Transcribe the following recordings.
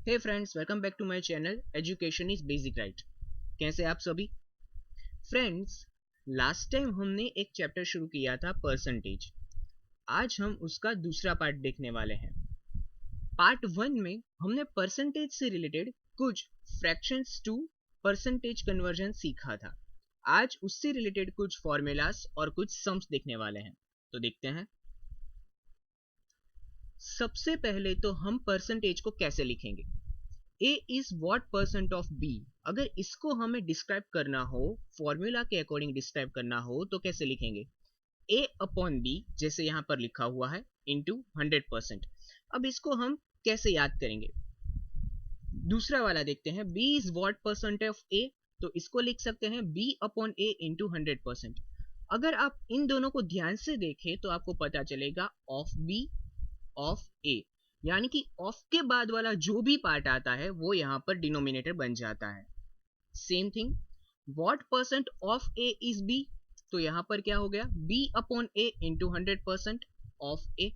Hey friends, welcome back to my channel education is basic right. कैसे आप सभी friends? Last time हमने एक चैप्टर शुरू किया था परसेंटेज। आज हम उसका दूसरा पार्ट देखने वाले हैं। पार्ट 1 में हमने परसेंटेज से रिलेटेड कुछ फ्रैक्शंस टू परसेंटेज कन्वर्जन सीखा था। आज उससे रिलेटेड कुछ फॉर्मूलाज और कुछ सम्स देखने वाले हैं, तो देखते हैं। सबसे पहले तो हम परसेंटेज को कैसे लिखेंगे। A is what percent of B। अगर इसको हमें डिस्क्राइब करना हो, फॉर्मूला के अकॉर्डिंग डिस्क्राइब करना हो, तो कैसे लिखेंगे? A अपॉन B, जैसे यहाँ पर लिखा हुआ है, इंटू 100%। अब इसको हम कैसे याद करेंगे? दूसरा वाला देखते हैं, B is what percent of A, तो इसको लिख सकते हैं B अपॉन A इंटू 100%। अगर आप इन दोनों को ध्यान से देखें तो आपको पता चलेगा ऑफ B ऑफ A, यानी कि ऑफ के बाद वाला जो भी पार्ट आता है वो यहाँ पर डिनोमिनेटर बन जाता है। Same thing, what percent of A is B, तो यहाँ पर क्या हो गया? B upon A into 100% of A।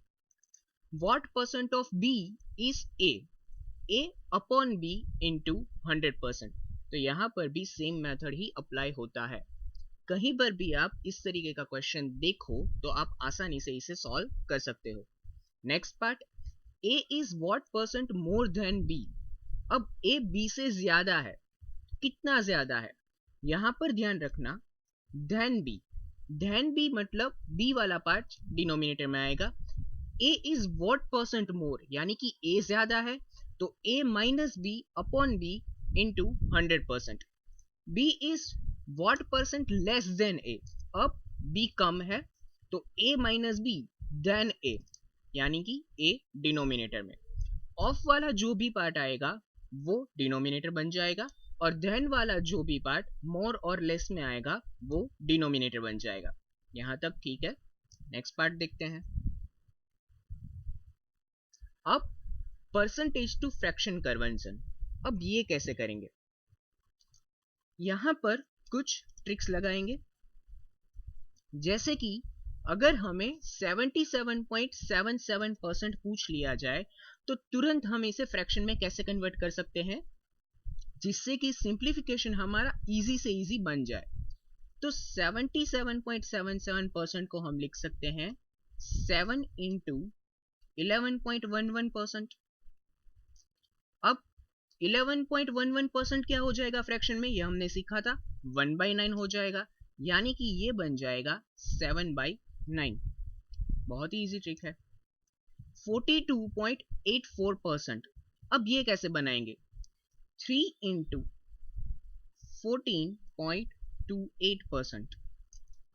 What percent of B is A upon B into 100%, तो यहाँ पर भी सेम मेथड ही अप्लाई होता है। कहीं पर भी आप इस तरीके का क्वेश्चन देखो तो आप आसानी से इसे सॉल्व कर सकते हो। Next part, A is what percent more than B। अब A B से ज्यादा है, कितना ज्यादा है? यहां पर ध्यान रखना, than B मतलब B वाला पार्ट डिनोमिनेटर में आएगा। A is what percent more, यानी कि A ज्यादा है तो A minus B upon B into 100%। B is what percent less than A, अब B कम है तो A minus B than A, यानी कि A डिनोमिनेटर में। ऑफ वाला जो भी पार्ट आएगा वो डिनोमिनेटर बन जाएगा और देन वाला जो भी पार्ट मोर और लेस में आएगा वो डिनोमिनेटर बन जाएगा। यहां तक ठीक है। नेक्स्ट पार्ट देखते हैं। अब परसेंटेज टू फ्रैक्शन कन्वर्जन, अब ये कैसे करेंगे? यहां पर कुछ ट्रिक्स लगाएंगे, जैसे कि अगर हमें 77.77% पूछ लिया जाए तो तुरंत हम इसे फ्रैक्शन में कैसे कन्वर्ट कर सकते हैं जिससे कि सिंप्लीफिकेशन हमारा इजी से इजी बन जाए। तो 77.77% को हम लिख सकते हैं 7 इंटू 11.11%। अब 11.11% क्या हो जाएगा फ्रैक्शन में? यह हमने सीखा था, 1/9 हो जाएगा, यानी कि ये बन जाएगा 7/9। बहुत ही इजी ट्रिक है। 42.84%, अब ये कैसे बनाएंगे? 3 इंटू 14.28%।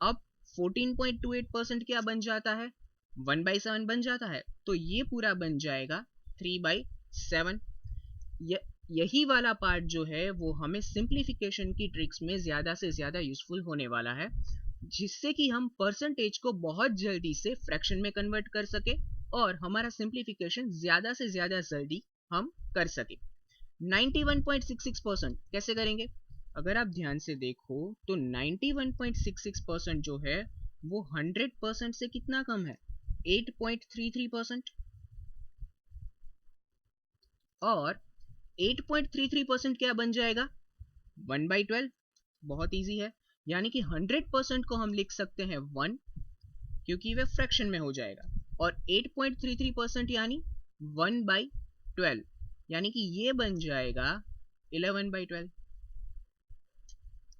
अब 14.28% क्या बन जाता है? 1/7 बन जाता है, तो ये पूरा बन जाएगा 3/7। यही वाला पार्ट जो है वो हमें सिंप्लीफिकेशन की ट्रिक्स में ज़्यादा से ज़्यादा यूजफुल होने वाला है, जिससे कि हम परसेंटेज को बहुत जल्दी से फ्रैक्शन में कन्वर्ट कर सके और हमारा सिंप्लीफिकेशन ज़्यादा से ज़्यादा जल्दी हम कर सके। 91.66% कैसे करेंगे? अगर आप ध्यान से देखो तो 91.66% जो है वो 100% से कितना कम है? 8.33%। और 8.33% क्या बन जाएगा? 1/12। बहुत इजी है, यानी कि 100% को हम लिख सकते हैं 1, क्योंकि वह फ्रैक्शन में हो जाएगा, और 8.33% यानी 1/12, यानी कि ये बन जाएगा 11/12।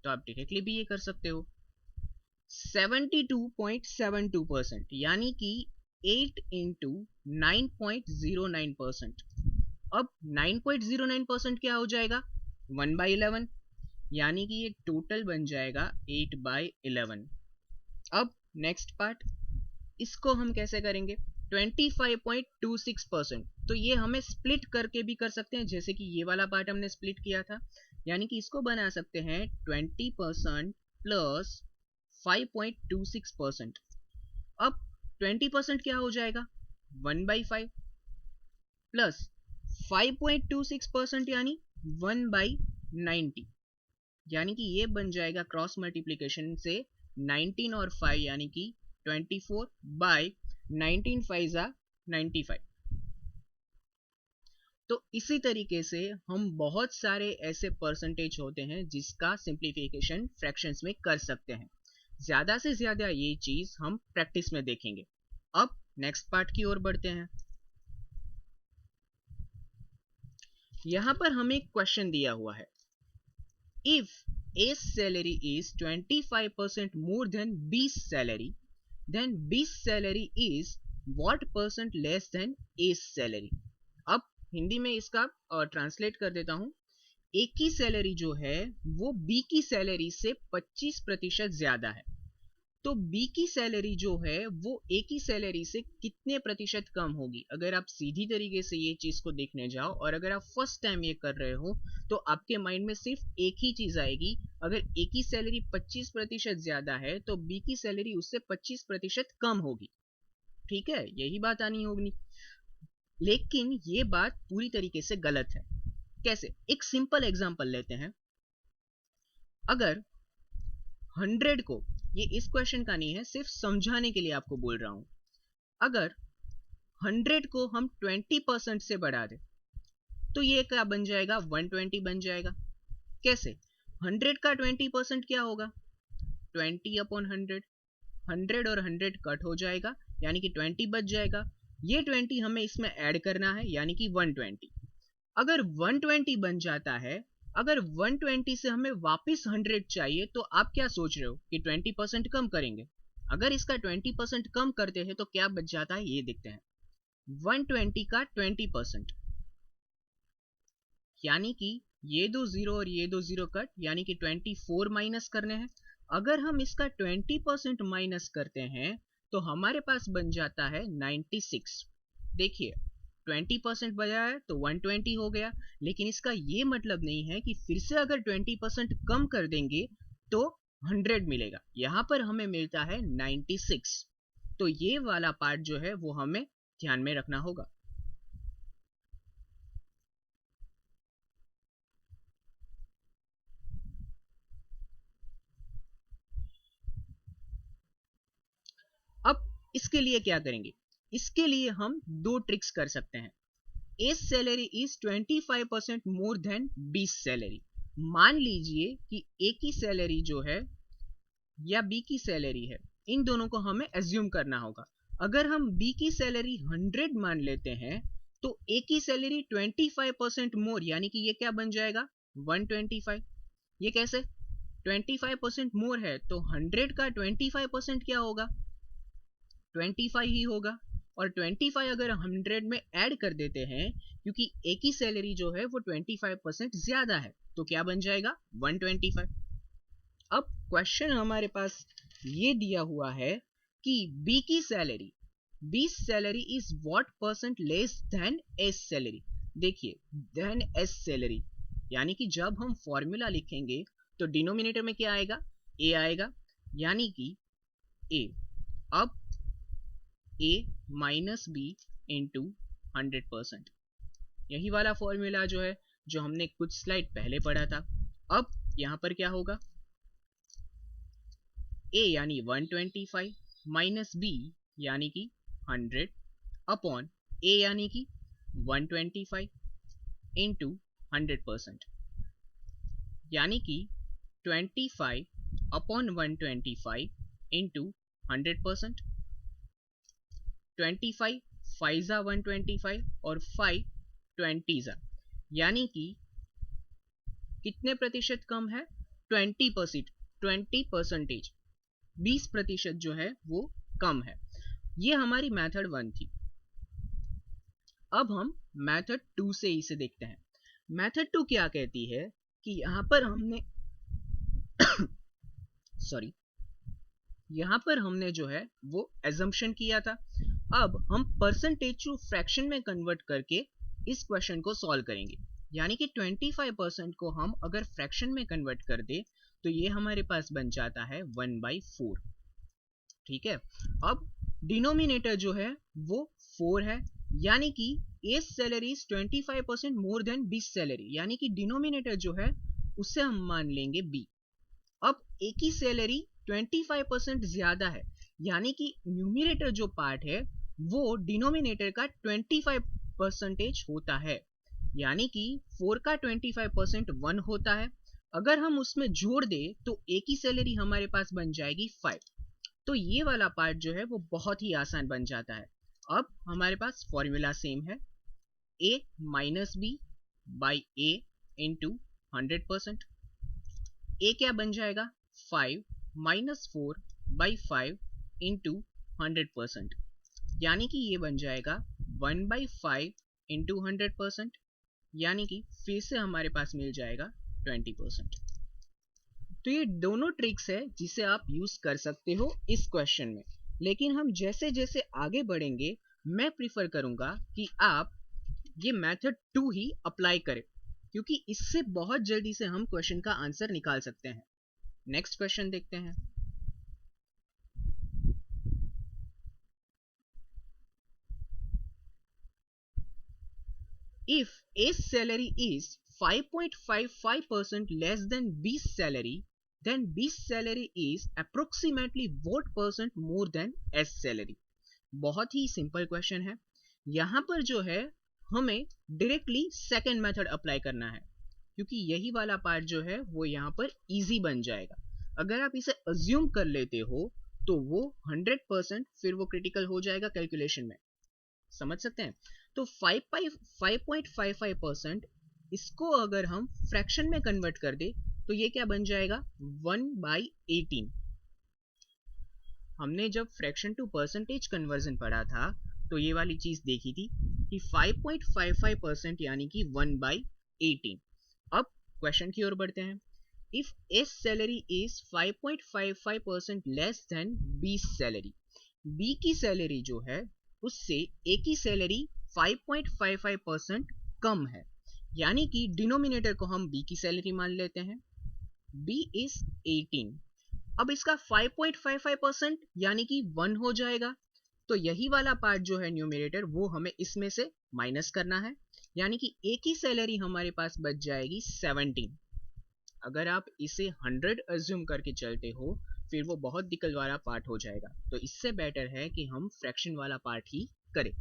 तो आप डायरेक्टली भी ये कर सकते हो। 72.72% यानी कि 8 इंटू 9.09%। अब 9.09% क्या हो जाएगा? 1/11, यानी कि ये टोटल बन जाएगा 8/11। अब नेक्स्ट पार्ट, इसको हम कैसे करेंगे? 25.26%, तो ये हमें स्प्लिट करके भी कर सकते हैं, जैसे कि ये वाला पार्ट हमने स्प्लिट किया था, यानी कि इसको बना सकते हैं 20% प्लस 5.26%। अब 20% क्या हो जाएगा? 1/5 प्लस 5.26% यानी 1/90, यानी कि ये बन जाएगा क्रॉस मल्टीप्लिकेशन से 19 और 5 यानी कि 24/19 5 95। तो इसी तरीके से हम बहुत सारे ऐसे परसेंटेज होते हैं जिसका सिंप्लीफिकेशन फ्रैक्शंस में कर सकते हैं। ज़्यादा से ज़्यादा ये चीज़ हम प्रैक्टिस में देखेंगे। अब नेक्स्ट पार्ट की ओर बढ़ते हैं। यहाँ पर हमें एक क्वेश्चन दिया हुआ है, if A's salary is 25% more than B's salary, then B's salary is what percent less than A's salary? अब हिंदी में इसका ट्रांसलेट कर देता हूँ। ए की सैलरी जो है वो बी की सैलरी से 25% ज्यादा है, तो बी की सैलरी जो है वो ए की सैलरी से कितने प्रतिशत कम होगी। अगर आप सीधी तरीके से ये चीज को देखने जाओ और अगर आप फर्स्ट टाइम ये कर रहे हो तो आपके माइंड में सिर्फ एक ही चीज आएगी, अगर ए की सैलरी 25% ज्यादा है तो बी की सैलरी उससे 25% कम होगी। ठीक है, यही बात आनी होगी। लेकिन ये बात पूरी तरीके से गलत है। कैसे? एक सिंपल एग्जांपल लेते हैं। अगर 100 को, ये इस क्वेश्चन का नहीं है, सिर्फ समझाने के लिए आपको बोल रहा हूं, अगर 100 को हम 20% से बढ़ा दें तो ये क्या बन जाएगा? 120 बन जाएगा। कैसे? 100 का 20% क्या होगा? 20/100। 100 और 100 कट हो जाएगा यानी कि 20 बच जाएगा। ये 20 हमें इसमें ऐड करना है यानी कि 120। अगर 120 बन जाता है, अगर 120 से हमें वापस 100 चाहिए तो आप क्या सोच रहे हो कि 20% कम करेंगे? अगर इसका 20% कम करते हैं तो क्या बच जाता है ये देखते हैं। 120 का 20% यानी कि ये दो जीरो और ये दो जीरो कट यानी कि 24 माइनस करने हैं। अगर हम इसका 20% माइनस करते हैं तो हमारे पास बन जाता है 96। देखिए 20% बचा है तो 120 हो गया, लेकिन इसका ये मतलब नहीं है कि फिर से अगर 20% कम कर देंगे तो 100 मिलेगा। यहाँ पर हमें मिलता है 96। तो ये वाला पार्ट जो है वो हमें ध्यान में रखना होगा। अब इसके लिए क्या करेंगे? इसके लिए हम दो ट्रिक्स कर सकते हैं। A's salary is 25% more than B's salary। मान लीजिए कि A की सैलरी जो है या B की सैलरी है, इन दोनों को हमें एज्यूम करना होगा। अगर हम B की सैलरी 100 मान लेते हैं तो A की सैलरी 25% मोर यानी कि ये क्या बन जाएगा? 125। ये कैसे? 25% मोर है तो 100 का 25% क्या होगा? 25 ही होगा। और 25 अगर 100 में ऐड कर देते हैं, क्योंकि एक ही सैलरी जो है वो 25% ज्यादा है, तो क्या बन जाएगा? 125। अब क्वेश्चन हमारे पास ये दिया हुआ है कि बी की salary, B salary is what percent less than S salary. देखिए देन एस सैलरी यानी कि जब हम फॉर्मूला लिखेंगे तो डिनोमिनेटर में क्या आएगा? ए आएगा, यानी कि ए। अब a माइनस बी इंटू 100%, यही वाला फॉर्मूला जो है जो हमने कुछ स्लाइड पहले पढ़ा था। अब यहां पर क्या होगा? a यानी 125 माइनस b यानी कि 100 अपॉन a यानी कि 125 इंटू 100%, यानी कि 25 अपॉन 125 इंटू 100%। 25 5 जा 125 और 5 20 जा, यानी कि कितने प्रतिशत कम है? 20%। 20%, 20% जो है वो कम है। ये हमारी मेथड 1 थी। अब हम मेथड 2 से इसे देखते हैं। मेथड 2 क्या कहती है कि यहां पर हमने सॉरी, यहां पर हमने जो है वो एजम्पशन किया था। अब हम परसेंटेज टू फ्रैक्शन में कन्वर्ट करके इस क्वेश्चन को सॉल्व करेंगे। यानी कि 25% को हम अगर फ्रैक्शन में कन्वर्ट कर दे तो ये हमारे पास बन जाता है 1/4। ठीक है, अब डिनोमिनेटर जो है वो 4 है, यानी कि A's salary is 25% more than B's salary, यानी कि डिनोमिनेटर जो है उससे हम मान लेंगे B। अब A की सैलरी 25% ज्यादा है, यानी कि न्यूमिनेटर जो पार्ट है वो डिनोमिनेटर का 25% होता है। यानी कि 4 का 25% 1 होता है। अगर हम उसमें जोड़ दे तो ए की सैलरी हमारे पास बन जाएगी 5। तो ये वाला पार्ट जो है वो बहुत ही आसान बन जाता है। अब हमारे पास फॉर्मूला सेम है, a minus B by A into 100%। a क्या बन जाएगा, 5 माइनस 4 बाई 5 इंटू 100%, यानी कि ये बन जाएगा 1/5 इंटू 100%, यानी कि फिर से हमारे पास मिल जाएगा 20%। तो ये दोनों ट्रिक्स है जिसे आप यूज कर सकते हो इस क्वेश्चन में। लेकिन हम जैसे जैसे आगे बढ़ेंगे मैं प्रिफर करूंगा कि आप ये मेथड 2 ही अप्लाई करें, क्योंकि इससे बहुत जल्दी से हम क्वेश्चन का आंसर निकाल सकते हैं। नेक्स्ट क्वेश्चन देखते हैं। If A's salary is 5.55% less than B's salary, then B's salary is approximately what percent more than A's salary? बहुत ही सिंपल क्वेश्चन है। यहाँ पर जो है हमें डायरेक्टली सेकेंड मेथड अप्लाई करना है, क्योंकि यही वाला पार्ट जो है वो यहाँ पर इजी बन जाएगा। अगर आप इसे अज्यूम कर लेते हो तो वो 100% फिर वो क्रिटिकल हो जाएगा कैलकुलेशन में, समझ सकते हैं। तो 5.55% इसको अगर हम फ्रैक्शन में कन्वर्ट कर दे तो ये क्या बन जाएगा, 1/18। हमने जब फ्रैक्शन टू परसेंटेज कन्वर्जन पढ़ा था तो ये वाली चीज देखी थी कि 5.55% यानी कि 1/18। अब क्वेश्चन की ओर बढ़ते हैं। If S salary is 5.55% less than B salary, B की सैलरी जो है उससे ए की सैलरी 5.55% कम है, यानी कि डिनोमिनेटर को हम बी की सैलरी मान लेते हैं। B is 18। अब इसका 5.55% यानी कि 1 हो जाएगा, तो यही वाला पार्ट जो है न्यूमरेटर वो हमें इसमें से माइनस करना है, यानी कि ए की सैलरी हमारे पास बच जाएगी 17। अगर आप इसे 100 अज्यूम करके चलते हो फिर वो बहुत दिक्कत वाला पार्ट हो जाएगा, तो इससे बेटर है कि हम फ्रैक्शन वाला पार्ट ही करें।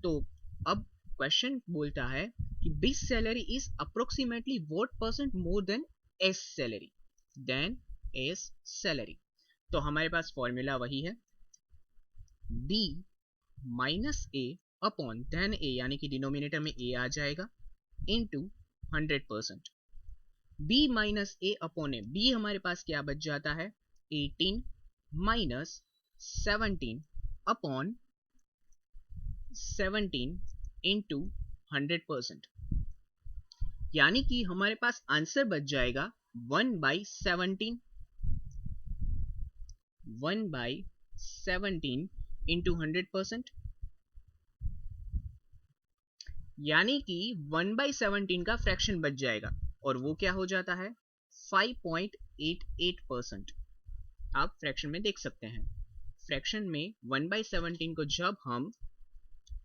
तो अब क्वेश्चन बोलता है कि B salary is approximately what percent more than S salary, than S salary. तो हमारे पास फॉर्मूला वही है, b minus A upon then A, यानी कि डिनोमिनेटर में ए आ जाएगा, into 100%। b minus A upon A, b हमारे पास क्या बच जाता है, 18 माइनस 17 अपॉन 17 इंटू 100%, यानी कि हमारे पास आंसर बच जाएगा 1/17, 1/17 इंटू 100%, यानी कि 1/17 का फ्रैक्शन बच जाएगा और वो क्या हो जाता है, 5.88%। आप फ्रैक्शन में देख सकते हैं, फ्रैक्शन में 1/17 को जब हम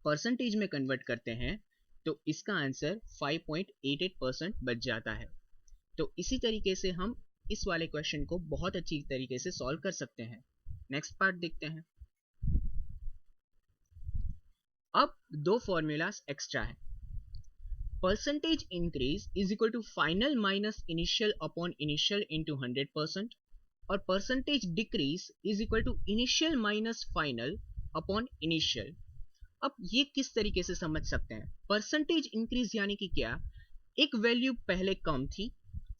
परसेंटेज में कन्वर्ट करते हैं तो इसका आंसर 5.88% बच जाता है। तो इसी तरीके से हम इस वाले क्वेश्चन को बहुत अच्छी तरीके से सॉल्व कर सकते हैं। नेक्स्ट पार्ट देखते हैं। अब दो फॉर्मूलाज एक्स्ट्रा है। Percentage increase is equal to final minus initial upon initial into 100%, और percentage decrease is equal to initial minus final upon initial. अब ये किस तरीके से समझ सकते हैं, परसेंटेज इंक्रीज यानी कि क्या, एक वैल्यू पहले कम थी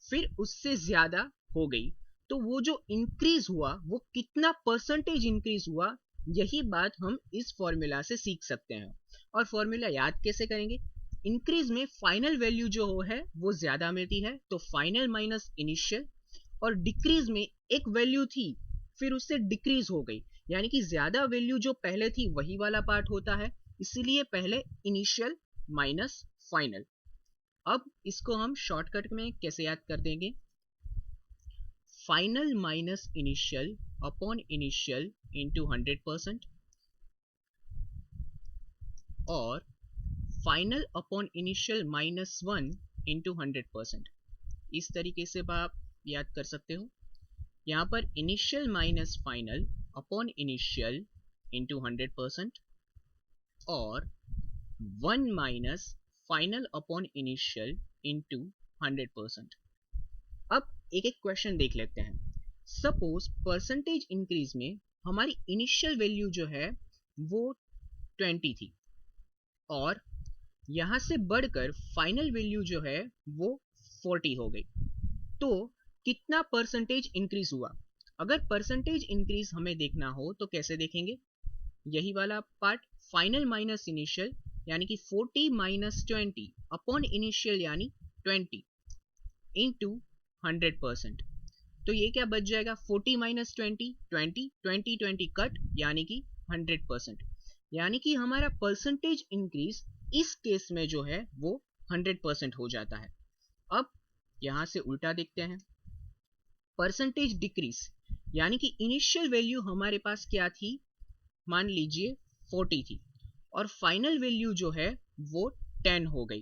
फिर उससे ज्यादा हो गई, तो वो जो इंक्रीज हुआ वो कितना परसेंटेज इंक्रीज हुआ, यही बात हम इस फॉर्मूला से सीख सकते हैं। और फॉर्मूला याद कैसे करेंगे, इंक्रीज में फाइनल वैल्यू जो है वो ज्यादा मिलती है तो फाइनल माइनस इनिशियल, और डिक्रीज में एक वैल्यू थी फिर उससे डिक्रीज हो गई, यानी कि ज्यादा वैल्यू जो पहले थी वही वाला पार्ट होता है, इसीलिए पहले इनिशियल माइनस फाइनल। अब इसको हम शॉर्टकट में कैसे याद कर देंगे, final minus initial upon initial into 100%, और final upon initial minus 1 into 100%। इस तरीके से आप याद कर सकते हो। यहाँ पर initial minus final upon initial into 100%, और 1 minus final upon initial into 100%। अब एक एक क्वेश्चन देख लेते हैं। सपोज परसेंटेज इंक्रीज में हमारी इनिशियल वैल्यू जो है वो 20 थी और यहां से बढ़कर फाइनल वैल्यू जो है वो 40 हो गई, तो कितना परसेंटेज इंक्रीज हुआ? अगर परसेंटेज इंक्रीज हमें देखना हो तो कैसे देखेंगे? यही वाला पार्ट, फाइनल माइनस इनिशियल यानी कि 40 माइनस 20 अपॉन इनिशियल यानी 20 इनटू 100%। तो ये क्या बच जाएगा? 40 माइनस 20 20 20 20 कट यानी कि 100%। यानी कि हमारा परसेंटेज इंक्रीज इस केस में जो है वो 100% हो जाता है। अब यहां से उल्टा देखते हैं, परसेंटेज डिक्रीज यानी कि इनिशियल वैल्यू हमारे पास क्या थी, मान लीजिए 40 थी और फाइनल वैल्यू जो है वो 10 हो गई,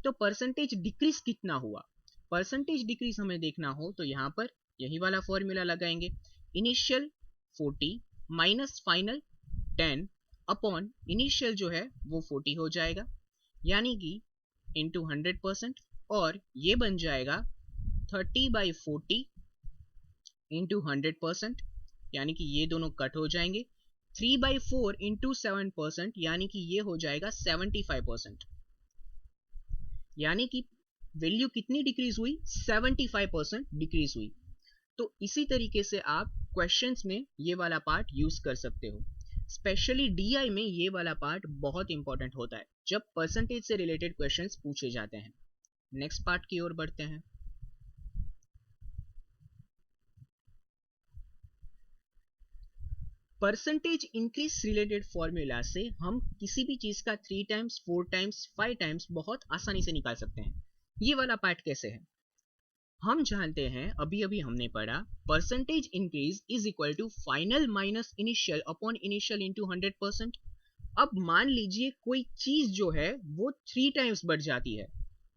तो परसेंटेज डिक्रीज कितना हुआ? परसेंटेज डिक्रीज हमें देखना हो तो यहाँ पर यही वाला फॉर्मूला लगाएंगे, initial 40 minus final 10 upon initial जो है वो 40 हो जाएगा यानी कि इंटू 100%, और ये बन जाएगा 30/40 इंटू 100% यानी कि ये दोनों कट हो जाएंगे, 3/4 इंटू 7% यानी कि ये हो जाएगा 75%। यानी कि वैल्यू कितनी डिक्रीज हुई? 75% डिक्रीज हुई। तो इसी तरीके से आप क्वेश्चंस में ये वाला पार्ट यूज कर सकते हो। स्पेशली डीआई में ये वाला पार्ट बहुत इंपॉर्टेंट होता है जब परसेंटेज से रिलेटेड क्वेश्चंस पूछे जाते हैं। नेक्स्ट पार्ट की ओर बढ़ते हैं। परसेंटेज इंक्रीज रिलेटेड फॉर्मूला से हम किसी भी चीज का 3 टाइम्स 4 टाइम्स 5 टाइम्स बहुत आसानी से निकाल सकते हैं। ये वाला पार्ट कैसे है? हम जानते हैं, अभी अभी हमने पढ़ा, percentage increase is equal to final minus initial upon initial into 100%। अब मान लीजिए कोई चीज जो है वो 3 टाइम्स बढ़ जाती है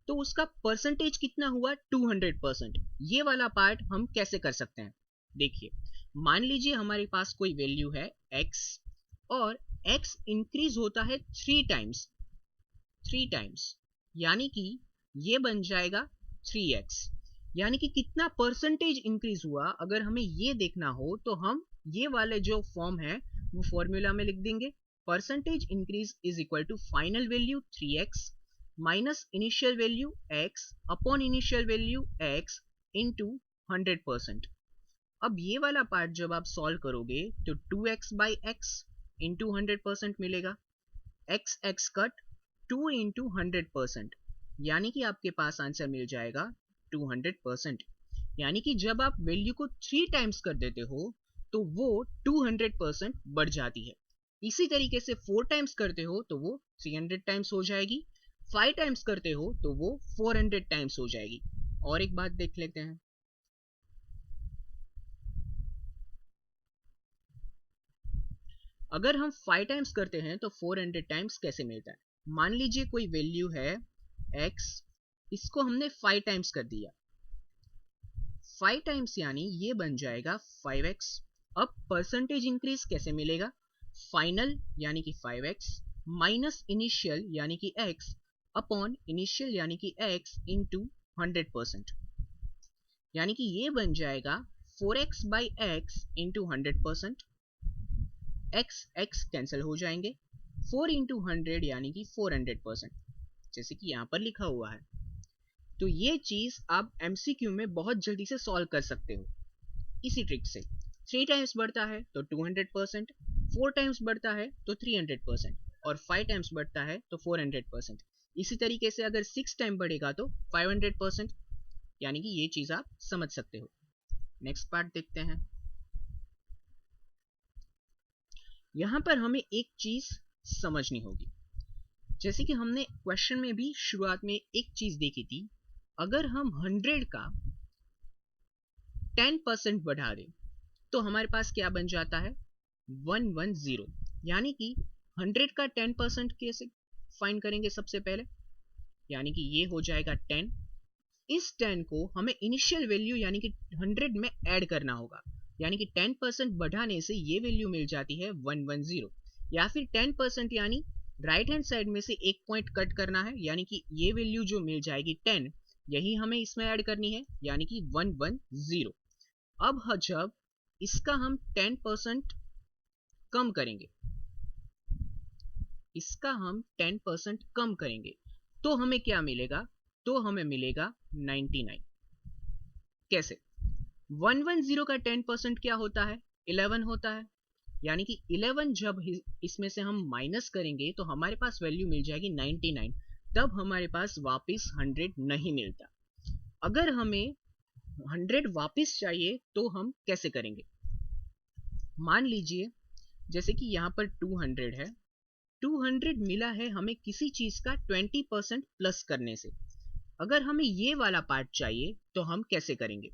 तो उसका परसेंटेज कितना हुआ? 200%। ये वाला पार्ट हम कैसे कर सकते हैं? देखिए, मान लीजिए हमारे पास कोई वैल्यू है x और x इंक्रीज होता है 3 टाइम्स यानी कि ये बन जाएगा 3x। यानी कि कितना परसेंटेज इंक्रीज हुआ अगर हमें ये देखना हो तो हम ये वाले जो फॉर्म है वो फॉर्मूला में लिख देंगे, percentage increase is equal to final value 3x minus initial value x upon initial value x into 100%। अब ये वाला पार्ट जब आप सॉल्व करोगे तो 2x/x इंटू 100% मिलेगा, x कट 2 इंटू 100% यानी कि आपके पास आंसर मिल जाएगा 200%। यानी कि जब आप वैल्यू को 3 टाइम्स कर देते हो तो वो 200% बढ़ जाती है। इसी तरीके से 4 टाइम्स करते हो तो वो 300 टाइम्स हो जाएगी, 5 टाइम्स करते हो तो वो 400 टाइम्स हो जाएगी। और एक बात देख लेते हैं, अगर हम 5 टाइम्स करते हैं तो 400 टाइम्स कैसे मिलता है? मान लीजिए कोई वैल्यू है x, इसको हमने 5 टाइम्स कर दिया, 5 टाइम्स यानी ये बन जाएगा 5x। अब परसेंटेज इंक्रीज कैसे मिलेगा? फाइनल यानी कि 5x माइनस इनिशियल यानी कि x अपॉन इनिशियल यानी कि x इंटू 100%। यानी कि ये बन जाएगा 4x/x इंटू 100%। x कैंसिल हो जाएंगे, 4 इंटू 100 यानी कि 400%, जैसे कि यहाँ पर लिखा हुआ है। तो ये चीज आप MCQ में बहुत जल्दी से सॉल्व कर सकते हो इसी ट्रिक से। 3 टाइम्स बढ़ता है तो 200%, 4 टाइम्स बढ़ता है तो 300% और 5 टाइम्स बढ़ता है तो 400%। इसी तरीके से अगर 6 टाइम बढ़ेगा तो 500%। यानी कि ये चीज आप समझ सकते हो। नेक्स्ट पार्ट देखते हैं। यहां पर हमें एक चीज समझनी होगी, जैसे कि हमने क्वेश्चन में भी शुरुआत में एक चीज देखी थी, अगर हम 100 का 10% बढ़ा दें तो हमारे पास क्या बन जाता है? 110। यानी कि 100 का 10% कैसे फाइंड करेंगे? सबसे पहले यानी कि ये हो जाएगा 10, इस 10 को हमें इनिशियल वैल्यू यानी कि 100 में ऐड करना होगा, यानी कि 10% बढ़ाने से ये वैल्यू मिल जाती है 110, या फिर 10% यानी राइट हैंड साइड में से एक पॉइंट कट करना है, यानी कि ये वैल्यू जो मिल जाएगी 10, यही हमें इसमें ऐड करनी है, यानी कि 110। अब जब इसका हम 10% कम करेंगे, इसका हम 10% कम करेंगे, तो हमें क्या मिलेगा? तो हमें मिलेगा 99। कैसे? 110 का 10% क्या होता है? 11 होता है, यानी कि 11 जब इसमें से हम माइनस करेंगे तो हमारे पास वैल्यू मिल जाएगी 99। तब हमारे पास वापस 100 नहीं मिलता। अगर हमें 100 वापस चाहिए तो हम कैसे करेंगे? मान लीजिए जैसे कि यहाँ पर 200 है, 200 मिला है हमें किसी चीज का 20% प्लस करने से। अगर हमें ये वाला पार्ट चाहिए तो हम कैसे करेंगे?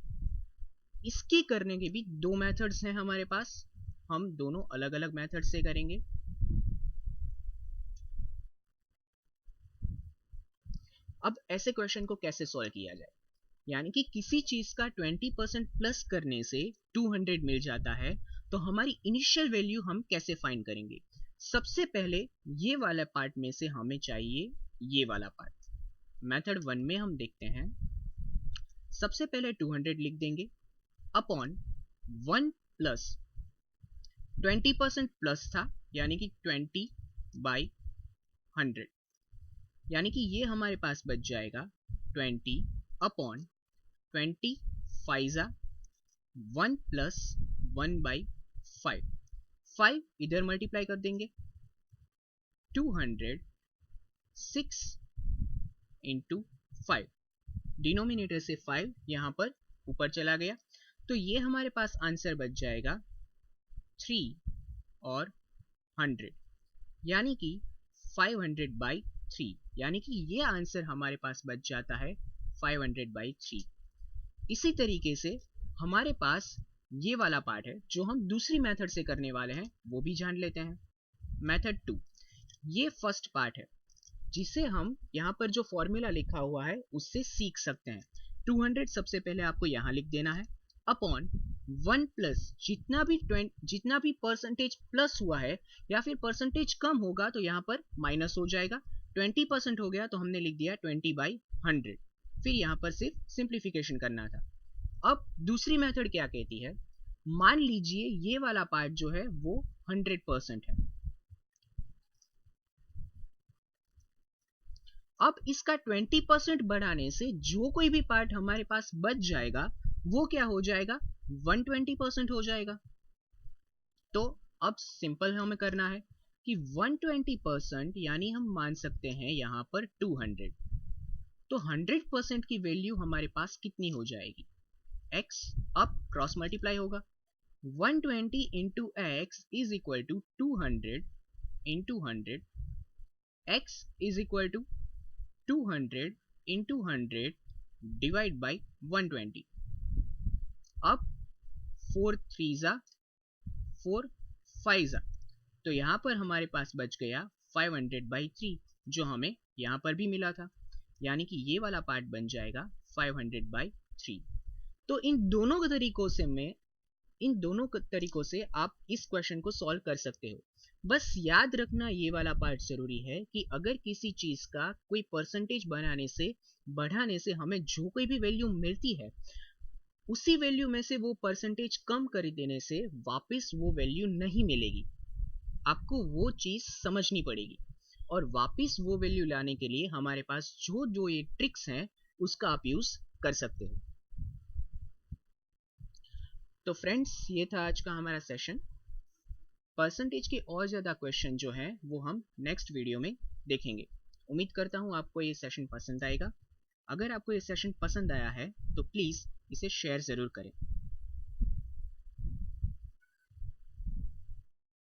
इसके करने के भी दो मेथड्स हैं हमारे पास, हम दोनों अलग अलग मेथड से करेंगे। अब ऐसे क्वेश्चन को कैसे सॉल्व किया जाए? यानी कि किसी चीज का 20% प्लस करने से 200 मिल जाता है, तो हमारी इनिशियल वैल्यू हम कैसे फाइंड करेंगे? सबसे पहले ये वाला पार्ट में से हमें चाहिए ये वाला पार्ट। मेथड 1 में हम देखते हैं, सबसे पहले 200 लिख देंगे अपॉन 1 प्लस 20% प्लस था, यानी कि 20/100, यानी कि ये हमारे पास बच जाएगा 20 अपॉन 20 फाइजा 1 प्लस 1/5। 5 इधर मल्टीप्लाई कर देंगे, 200 6 इंटू 5, डिनोमिनेटर से 5 यहाँ पर ऊपर चला गया, तो ये हमारे पास आंसर बच जाएगा 3 और 100, यानी कि 500/3, यानी कि ये आंसर हमारे पास बच जाता है 500/3। इसी तरीके से हमारे पास ये वाला पार्ट है जो हम दूसरी मेथड से करने वाले हैं, वो भी जान लेते हैं। मेथड 2, ये फर्स्ट पार्ट है जिसे हम यहाँ पर जो फॉर्मूला लिखा हुआ है उससे सीख सकते हैं। 200 सबसे पहले आपको यहाँ लिख देना है अपॉन 1 प्लस जितना भी परसेंटेज प्लस हुआ है या फिर परसेंटेज कम होगा तो यहाँ पर माइनस हो जाएगा। 20% हो गया तो हमने लिख दिया 20/100, फिर यहाँ पर सिर्फ सिंप्लीफिकेशन करना था। अब दूसरी मेथड क्या कहती है? मान लीजिए ये वाला पार्ट जो है वो 100% है, अब इसका 20% बढ़ाने से जो कोई भी पार्ट हमारे पास बच जाएगा वो क्या हो जाएगा? 120% हो जाएगा। तो अब सिंपल हमें करना है कि 120% यानी हम मान सकते हैं यहाँ पर 200, तो 100% की वैल्यू हमारे पास कितनी हो जाएगी? x, अब क्रॉस मल्टीप्लाई होगा, 120 into x is equal to 200 into 100, x is equal to 200 into 100 divide by 120। अब 4 3 4 5, तो यहाँ पर हमारे पास बच गया 500/3 जो हमें यहाँ पर भी मिला था, यानी कि ये वाला पार्ट बन जाएगा 500/3। तो इन दोनों तरीकों से आप इस क्वेश्चन को सॉल्व कर सकते हो। बस याद रखना ये वाला पार्ट जरूरी है कि अगर किसी चीज का कोई परसेंटेज बढ़ाने से हमें जो कोई भी वैल्यू मिलती है, उसी वैल्यू में से वो परसेंटेज कम कर देने से वापस वो वैल्यू नहीं मिलेगी। आपको वो चीज समझनी पड़ेगी और वापस वो वैल्यू लाने के लिए हमारे पास जो ये ट्रिक्स हैं उसका आप यूज कर सकते हो। तो फ्रेंड्स, ये था आज का हमारा सेशन। परसेंटेज के और ज़्यादा क्वेश्चन जो हैं वो हम नेक्स्ट वीडियो में देखेंगे। उम्मीद करता हूँ आपको ये सेशन पसंद आएगा। अगर आपको ये सेशन पसंद आया है तो प्लीज़ इसे शेयर ज़रूर करें।